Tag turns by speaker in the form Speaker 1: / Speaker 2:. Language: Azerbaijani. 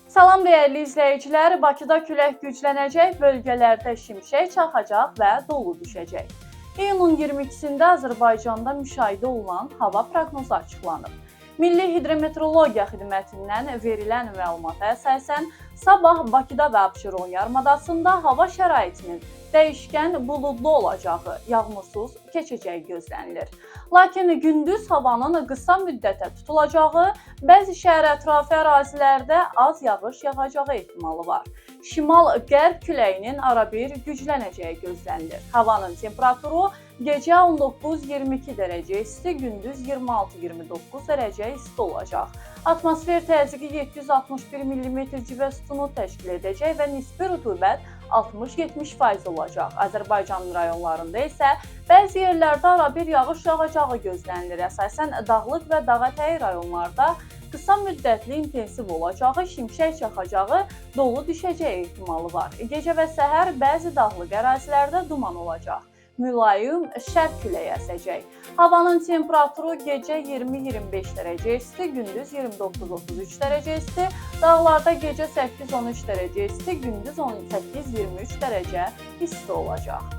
Speaker 1: Salam dəyərli izləyicilər, Bakıda külək güclənəcək, bölgələrdə şimşək çaxacaq və dolu düşəcək. İyunun 22-sində Azərbaycanda müşahidə olunan hava proqnozu açıqlanıb. Milli Hidrometeorologiya Xidmətindən verilən məlumata əsasən, sabah Bakıda və Abşeron yarımadasında hava şəraitinin dəyişkən buludlu olacağı, yağmursuz keçəcəyi gözlənilir. Lakin gündüz havanın qısa müddətə tutulacağı, bəzi şəhər ətrafı ərazilərdə az yağış yağacağı ehtimalı var. Şimal-qərb küləyinin arabir güclənəcəyi gözlənilir. Havanın temperaturu gecə 19-22 dərəcə isti, gündüz 26-29 dərəcə isti olacaq. Atmosfer təzyiqi 761 mm civə sütunu təşkil edəcək və nisbi rütubət 60-70% olacaq. Azərbaycanın rayonlarında isə bəzi yerlərdə arabir yağış yağacağı gözlənilir. Əsasən dağlıq və dağətəyi rayonlarda qısa müddətli intensiv olacağı, şimşək çaxacağı, dolu düşəcəyi ehtimalı var. Gecə və səhər bəzi dağlıq ərazilərdə duman olacaq. Mülayim şərq küləyi əsəcək. Havanın temperaturu gecə 20-25 dərəcə isti, gündüz 29-33 dərəcə isti, dağlarda gecə 8-13 dərəcə isti, gündüz 18-23 dərəcə isti olacaq.